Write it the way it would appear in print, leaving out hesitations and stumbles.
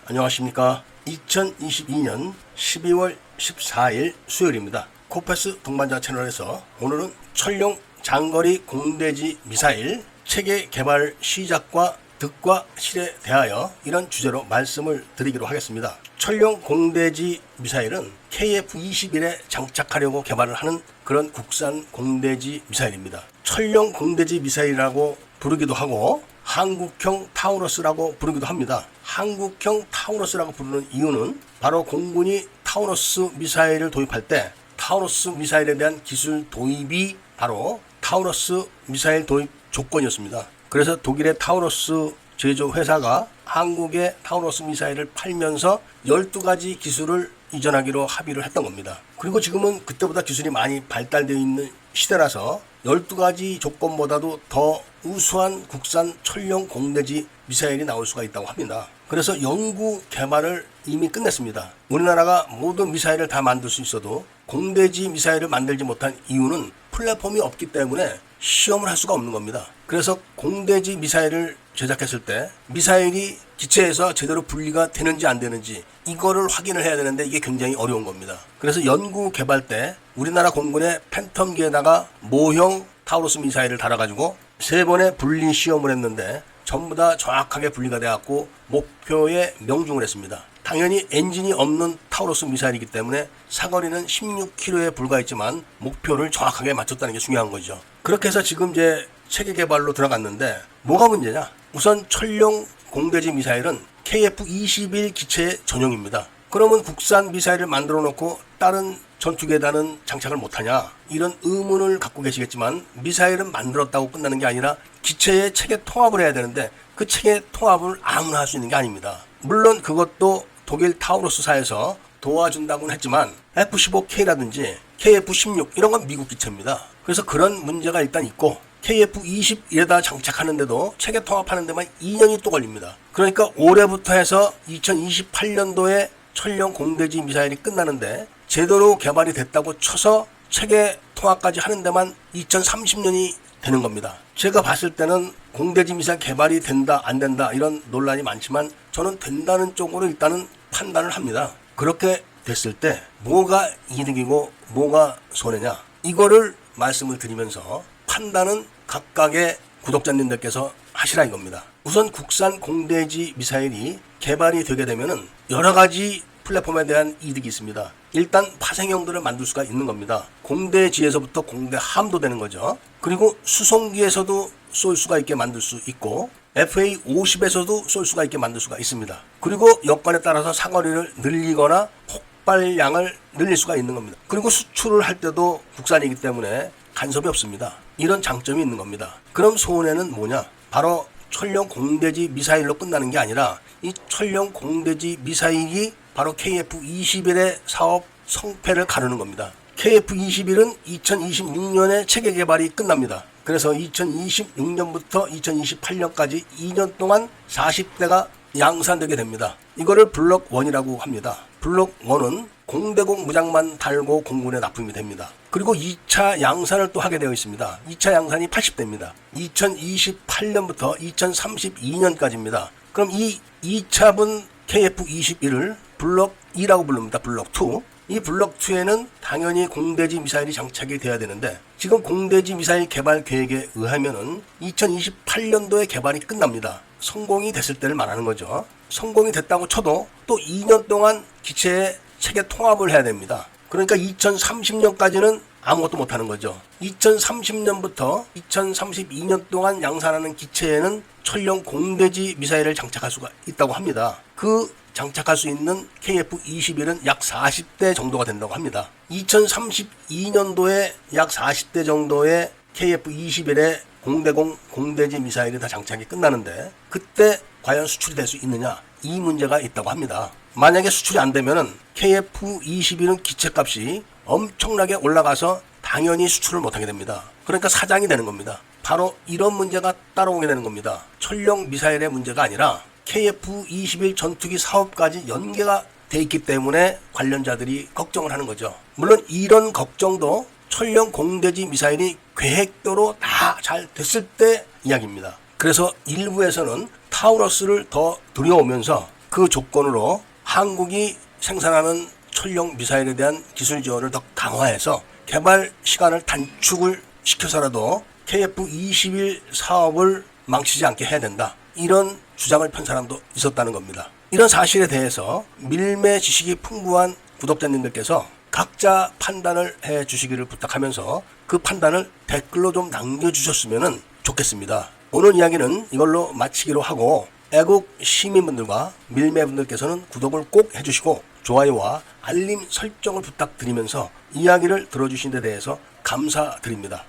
안녕하십니까. 2022년 12월 14일 수요일입니다. 코페스 동반자 채널에서 오늘은 천룡 장거리 공대지 미사일 체계 개발 시작과 득과 실에 대하여 이런 주제로 말씀을 드리기로 하겠습니다. 천룡 공대지 미사일은 KF-21에 장착하려고 개발을 하는 그런 국산 공대지 미사일입니다. 천룡 공대지 미사일이라고 부르기도 하고 한국형 타우러스라고 부르기도 합니다. 한국형 타우러스라고 부르는 이유는 바로 공군이 타우러스 미사일을 도입할 때 타우러스 미사일에 대한 기술 도입이 바로 타우러스 미사일 도입 조건이었습니다. 그래서 독일의 타우러스 제조 회사가 한국의 타우러스 미사일을 팔면서 12가지 기술을 이전하기로 합의를 했던 겁니다. 그리고 지금은 그때보다 기술이 많이 발달되어 있는 시대라서 12가지 조건보다도 더 우수한 국산 천룡 공대지 미사일이 나올 수가 있다고 합니다. 그래서 연구 개발을 이미 끝냈습니다. 우리나라가 모든 미사일을 다 만들 수 있어도 공대지 미사일을 만들지 못한 이유는 플랫폼이 없기 때문에 시험을 할 수가 없는 겁니다. 그래서 공대지 미사일을 제작했을 때 미사일이 기체에서 제대로 분리가 되는지 안 되는지 이거를 확인을 해야 되는데 이게 굉장히 어려운 겁니다. 그래서 연구 개발 때 우리나라 공군의 팬텀기에다가 모형 타우러스 미사일을 달아가지고 3번의 분리 시험을 했는데 전부 다 정확하게 분리가 돼갖고 목표에 명중을 했습니다. 당연히 엔진이 없는 타우러스 미사일이기 때문에 사거리는 16km에 불과했지만 목표를 정확하게 맞췄다는 게 중요한 거죠. 그렇게 해서 지금 이제 체계 개발로 들어갔는데 뭐가 문제냐? 우선 천룡 공대지 미사일은 KF-21 기체 전용입니다. 그러면 국산 미사일을 만들어 놓고 다른 전투기에다는 장착을 못하냐? 이런 의문을 갖고 계시겠지만 미사일은 만들었다고 끝나는 게 아니라 기체에 체계 통합을 해야 되는데 그 체계 통합을 아무나 할 수 있는 게 아닙니다. 물론 그것도 독일 타우러스사에서 도와준다고는 했지만 F-15K라든지 KF-16 이런 건 미국 기체입니다. 그래서 그런 문제가 일단 있고 KF-21에다 장착하는데도 체계 통합하는 데만 2년이 또 걸립니다. 그러니까 올해부터 해서 2028년도에 천룡 공대지 미사일이 끝나는데 제대로 개발이 됐다고 쳐서 체계 통합까지 하는 데만 2030년이 되는 겁니다. 제가 봤을 때는 공대지 미사일 개발이 된다 안 된다 이런 논란이 많지만 저는 된다는 쪽으로 일단은 판단을 합니다. 그렇게 됐을 때 뭐가 이득이고 뭐가 손해냐 이거를 말씀을 드리면서 판단은 각각의 구독자님들께서 하시라 이겁니다. 우선 국산 공대지 미사일이 개발이 되게 되면은 여러 가지 플랫폼에 대한 이득이 있습니다. 일단 파생형들을 만들 수가 있는 겁니다. 공대지에서부터 공대함도 되는 거죠. 그리고 수송기에서도 쏠 수가 있게 만들 수 있고 FA-50에서도 쏠 수가 있게 만들 수가 있습니다. 그리고 여건에 따라서 사거리를 늘리거나 폭발량을 늘릴 수가 있는 겁니다. 그리고 수출을 할 때도 국산이기 때문에 간섭이 없습니다. 이런 장점이 있는 겁니다. 그럼 손해는 뭐냐? 바로 천룡 공대지 미사일로 끝나는 게 아니라 이 천룡 공대지 미사일이 바로 KF-21의 사업 성패를 가르는 겁니다. KF-21은 2026년에 체계 개발이 끝납니다. 그래서 2026년부터 2028년까지 2년 동안 40대가 양산되게 됩니다. 이거를 블록 1이라고 합니다. 블록 1은 공대공 무장만 달고 공군에 납품이 됩니다. 그리고 2차 양산을 또 하게 되어 있습니다. 2차 양산이 80대입니다. 2028년부터 2032년까지입니다. 그럼 이 2차분 KF-21을 블록 2라고 부릅니다. 블록 2. 이 블록 2에는 당연히 공대지 미사일이 장착이 돼야 되는데 지금 공대지 미사일 개발 계획에 의하면은 2028년도에 개발이 끝납니다. 성공이 됐을 때를 말하는 거죠. 성공이 됐다고 쳐도 또 2년 동안 기체에 체계 통합을 해야 됩니다. 그러니까 2030년까지는 아무것도 못하는 거죠. 2030년부터 2032년 동안 양산하는 기체에는 천룡 공대지 미사일을 장착할 수가 있다고 합니다. 그 장착할 수 있는 KF-21은 약 40대 정도가 된다고 합니다. 2032년도에 약 40대 정도의 KF-21의 공대공 공대지 미사일이 다 장착이 끝나는데 그때 과연 수출이 될 수 있느냐 이 문제가 있다고 합니다. 만약에 수출이 안 되면은 KF-21은 기체값이 엄청나게 올라가서 당연히 수출을 못하게 됩니다. 그러니까 사장이 되는 겁니다. 바로 이런 문제가 따라오게 되는 겁니다. 천룡 미사일의 문제가 아니라 KF-21 전투기 사업까지 연계가 돼 있기 때문에 관련자들이 걱정을 하는 거죠. 물론 이런 걱정도 천룡 공대지 미사일이 계획대로 다 잘 됐을 때 이야기입니다. 그래서 일부에서는 타우러스를 더 들여오면서 그 조건으로 한국이 생산하는 천령 미사일에 대한 기술 지원을 더 강화해서 개발 시간을 단축을 시켜서라도 KF-21 사업을 망치지 않게 해야 된다. 이런 주장을 편 사람도 있었다는 겁니다. 이런 사실에 대해서 밀매 지식이 풍부한 구독자님들께서 각자 판단을 해 주시기를 부탁하면서 그 판단을 댓글로 좀 남겨주셨으면 좋겠습니다. 오늘 이야기는 이걸로 마치기로 하고 애국 시민분들과 밀매분들께서는 구독을 꼭 해주시고 좋아요와 알림 설정을 부탁드리면서 이야기를 들어주신 데 대해서 감사드립니다.